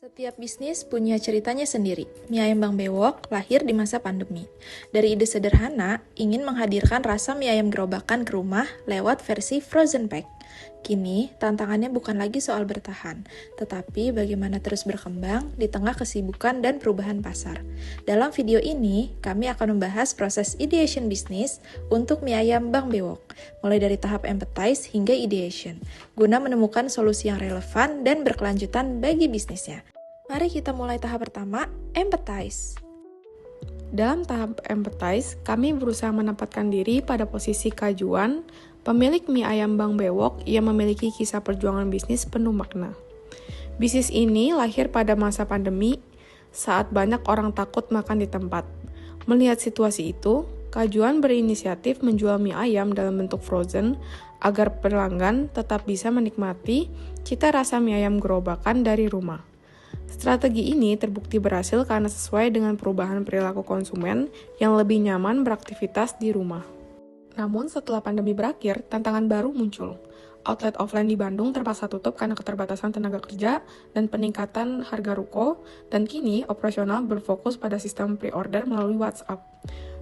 Setiap bisnis punya ceritanya sendiri. Mie ayam Bang Bewok lahir di masa pandemi. Dari ide sederhana, ingin menghadirkan rasa mie ayam gerobakan ke rumah lewat versi frozen pack. Kini, tantangannya bukan lagi soal bertahan, tetapi bagaimana terus berkembang di tengah kesibukan dan perubahan pasar. Dalam video ini, kami akan membahas proses ideation bisnis untuk mie ayam Bang Bewok, mulai dari tahap empathize hingga ideation, guna menemukan solusi yang relevan dan berkelanjutan bagi bisnisnya. Mari kita mulai tahap pertama, empathize. Dalam tahap empathize, kami berusaha menempatkan diri pada posisi Kak Juan, pemilik mie ayam Bang Bewok yang memiliki kisah perjuangan bisnis penuh makna. Bisnis ini lahir pada masa pandemi saat banyak orang takut makan di tempat. Melihat situasi itu, Kak Juan berinisiatif menjual mie ayam dalam bentuk frozen agar pelanggan tetap bisa menikmati cita rasa mie ayam gerobakan dari rumah. Strategi ini terbukti berhasil karena sesuai dengan perubahan perilaku konsumen yang lebih nyaman beraktivitas di rumah. Namun setelah pandemi berakhir, tantangan baru muncul. Outlet offline di Bandung terpaksa tutup karena keterbatasan tenaga kerja dan peningkatan harga ruko, dan kini operasional berfokus pada sistem pre-order melalui WhatsApp.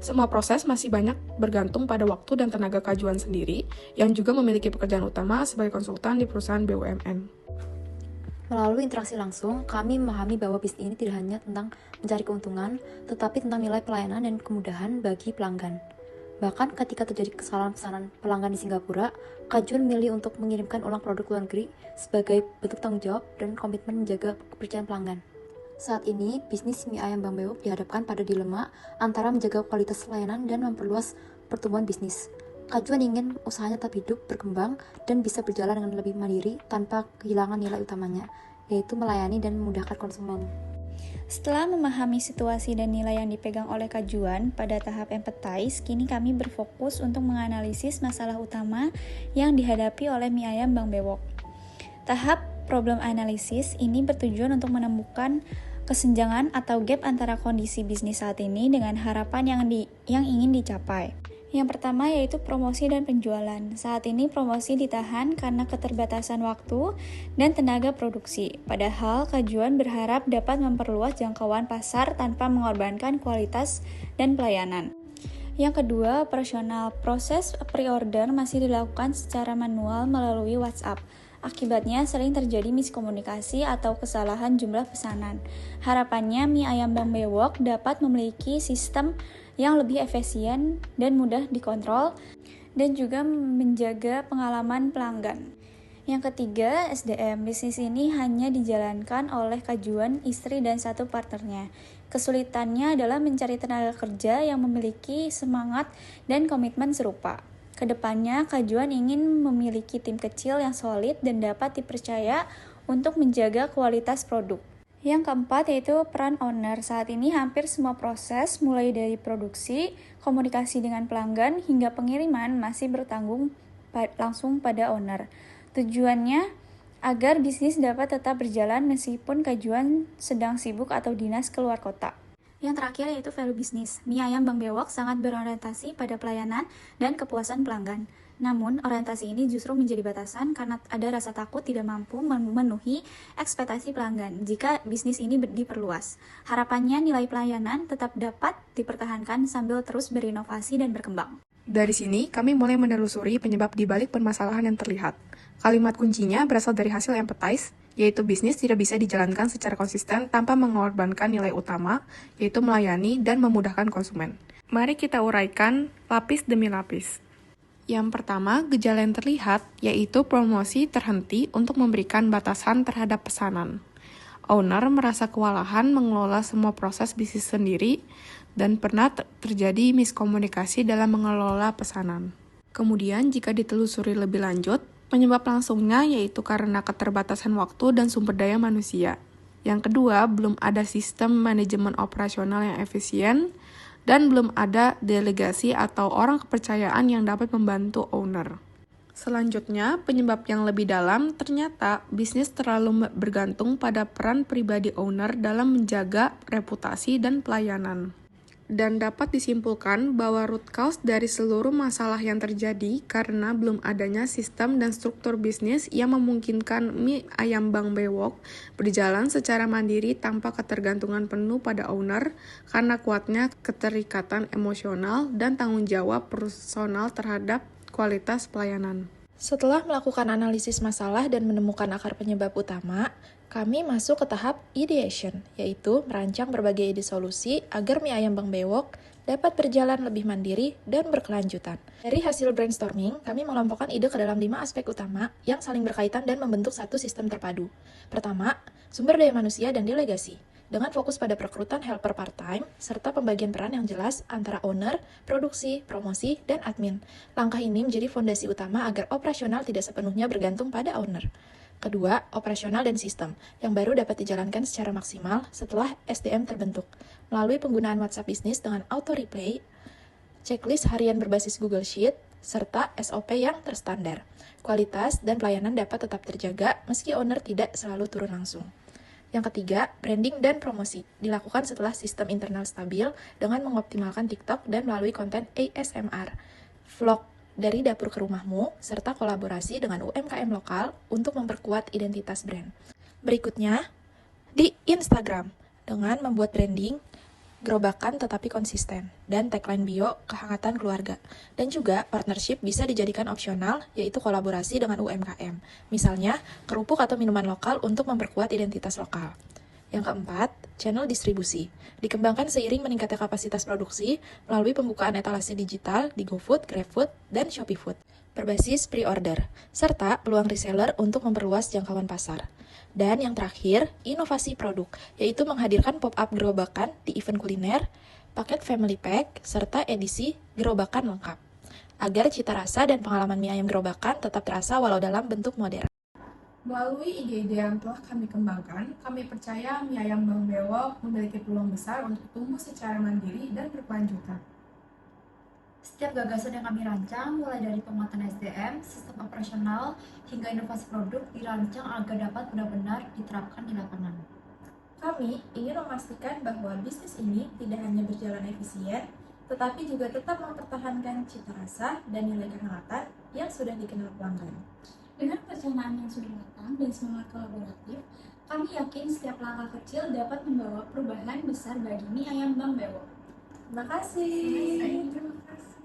Semua proses masih banyak bergantung pada waktu dan tenaga Kak Juan sendiri, yang juga memiliki pekerjaan utama sebagai konsultan di perusahaan BUMN. Melalui interaksi langsung, kami memahami bahwa bisnis ini tidak hanya tentang mencari keuntungan, tetapi tentang nilai pelayanan dan kemudahan bagi pelanggan. Bahkan ketika terjadi kesalahan pesanan pelanggan di Singapura, Kak Juan memilih untuk mengirimkan ulang produk luar negeri sebagai bentuk tanggung jawab dan komitmen menjaga kepercayaan pelanggan. Saat ini, bisnis mie ayam Bang Bewok dihadapkan pada dilema antara menjaga kualitas layanan dan memperluas pertumbuhan bisnis. Kak Juan ingin usahanya tetap hidup, berkembang, dan bisa berjalan dengan lebih mandiri tanpa kehilangan nilai utamanya, yaitu melayani dan memudahkan konsumen. Setelah memahami situasi dan nilai yang dipegang oleh Kak Juan pada tahap empathize, kini kami berfokus untuk menganalisis masalah utama yang dihadapi oleh mie ayam Bang Bewok. Tahap problem analysis ini bertujuan untuk menemukan kesenjangan atau gap antara kondisi bisnis saat ini dengan harapan yang ingin dicapai. Yang pertama yaitu promosi dan penjualan. Saat ini promosi ditahan karena keterbatasan waktu dan tenaga produksi. Padahal Kak Juan berharap dapat memperluas jangkauan pasar tanpa mengorbankan kualitas dan pelayanan. Yang kedua, operasional. Proses pre-order masih dilakukan secara manual melalui WhatsApp. Akibatnya sering terjadi miskomunikasi atau kesalahan jumlah pesanan. Harapannya mie ayam Bang Bewok dapat memiliki sistem yang lebih efisien dan mudah dikontrol, dan juga menjaga pengalaman pelanggan. Yang ketiga, SDM. Bisnis ini hanya dijalankan oleh Kak Juan, istri, dan satu partnernya. Kesulitannya adalah mencari tenaga kerja yang memiliki semangat dan komitmen serupa. Kedepannya, Kak Juan ingin memiliki tim kecil yang solid dan dapat dipercaya untuk menjaga kualitas produk. Yang keempat yaitu peran owner. Saat ini hampir semua proses mulai dari produksi, komunikasi dengan pelanggan, hingga pengiriman masih bertanggung langsung pada owner. Tujuannya agar bisnis dapat tetap berjalan meskipun Kak Juan sedang sibuk atau dinas keluar kota. Yang terakhir yaitu value bisnis. Mie ayam Bang Bewok sangat berorientasi pada pelayanan dan kepuasan pelanggan. Namun, orientasi ini justru menjadi batasan karena ada rasa takut tidak mampu memenuhi ekspektasi pelanggan jika bisnis ini diperluas. Harapannya nilai pelayanan tetap dapat dipertahankan sambil terus berinovasi dan berkembang. Dari sini, kami mulai menelusuri penyebab di balik permasalahan yang terlihat. Kalimat kuncinya berasal dari hasil empathize, yaitu bisnis tidak bisa dijalankan secara konsisten tanpa mengorbankan nilai utama, yaitu melayani dan memudahkan konsumen. Mari kita uraikan lapis demi lapis. Yang pertama, gejala yang terlihat, yaitu promosi terhenti untuk memberikan batasan terhadap pesanan. Owner merasa kewalahan mengelola semua proses bisnis sendiri, dan pernah terjadi miskomunikasi dalam mengelola pesanan. Kemudian, jika ditelusuri lebih lanjut, penyebab langsungnya yaitu karena keterbatasan waktu dan sumber daya manusia. Yang kedua, belum ada sistem manajemen operasional yang efisien, dan belum ada delegasi atau orang kepercayaan yang dapat membantu owner. Selanjutnya, penyebab yang lebih dalam ternyata bisnis terlalu bergantung pada peran pribadi owner dalam menjaga reputasi dan pelayanan. dan dapat disimpulkan bahwa root cause dari seluruh masalah yang terjadi karena belum adanya sistem dan struktur bisnis yang memungkinkan mie ayam Bang Bewok berjalan secara mandiri tanpa ketergantungan penuh pada owner karena kuatnya keterikatan emosional dan tanggung jawab personal terhadap kualitas pelayanan. Setelah melakukan analisis masalah dan menemukan akar penyebab utama, kami masuk ke tahap ideation, yaitu merancang berbagai ide solusi agar mie ayam Bang Bewok dapat berjalan lebih mandiri dan berkelanjutan. Dari hasil brainstorming, kami mengelompokkan ide ke dalam 5 aspek utama yang saling berkaitan dan membentuk satu sistem terpadu. Pertama, sumber daya manusia dan delegasi, dengan fokus pada perekrutan helper part-time, serta pembagian peran yang jelas antara owner, produksi, promosi, dan admin. Langkah ini menjadi fondasi utama agar operasional tidak sepenuhnya bergantung pada owner. Kedua, operasional dan sistem, yang baru dapat dijalankan secara maksimal setelah SDM terbentuk, melalui penggunaan WhatsApp Business dengan auto-replay, checklist harian berbasis Google Sheet, serta SOP yang terstandar. Kualitas dan pelayanan dapat tetap terjaga meski owner tidak selalu turun langsung. Yang ketiga, branding dan promosi, dilakukan setelah sistem internal stabil dengan mengoptimalkan TikTok dan melalui konten ASMR, vlog dari dapur ke rumahmu, serta kolaborasi dengan UMKM lokal untuk memperkuat identitas brand. Berikutnya, di Instagram, dengan membuat branding, gerobakan tetapi konsisten, dan tagline bio kehangatan keluarga. Dan juga partnership bisa dijadikan opsional, yaitu kolaborasi dengan UMKM. Misalnya, kerupuk atau minuman lokal untuk memperkuat identitas lokal. Yang keempat, channel distribusi. Dikembangkan seiring meningkatnya kapasitas produksi melalui pembukaan etalase digital di GoFood, GrabFood, dan ShopeeFood. Berbasis pre-order, serta peluang reseller untuk memperluas jangkauan pasar. Dan yang terakhir, inovasi produk, yaitu menghadirkan pop-up gerobakan di event kuliner, paket family pack, serta edisi gerobakan lengkap. Agar cita rasa dan pengalaman mie ayam gerobakan tetap terasa walau dalam bentuk modern. Melalui ide-ide yang telah kami kembangkan, kami percaya mie ayam Bang Bewok memiliki peluang besar untuk tumbuh secara mandiri dan berkelanjutan. Setiap gagasan yang kami rancang, mulai dari penguatan SDM, sistem operasional, hingga inovasi produk, dirancang agar dapat benar-benar diterapkan di lapangan. Kami ingin memastikan bahwa bisnis ini tidak hanya berjalan efisien, tetapi juga tetap mempertahankan cita rasa dan nilai kehangatan yang sudah dikenal pelanggan. Dengan perencanaan yang sudah matang dan semangat kolaboratif, kami yakin setiap langkah kecil dapat membawa perubahan besar bagi mie ayam Bang Bewok. Terima kasih. Terima kasih.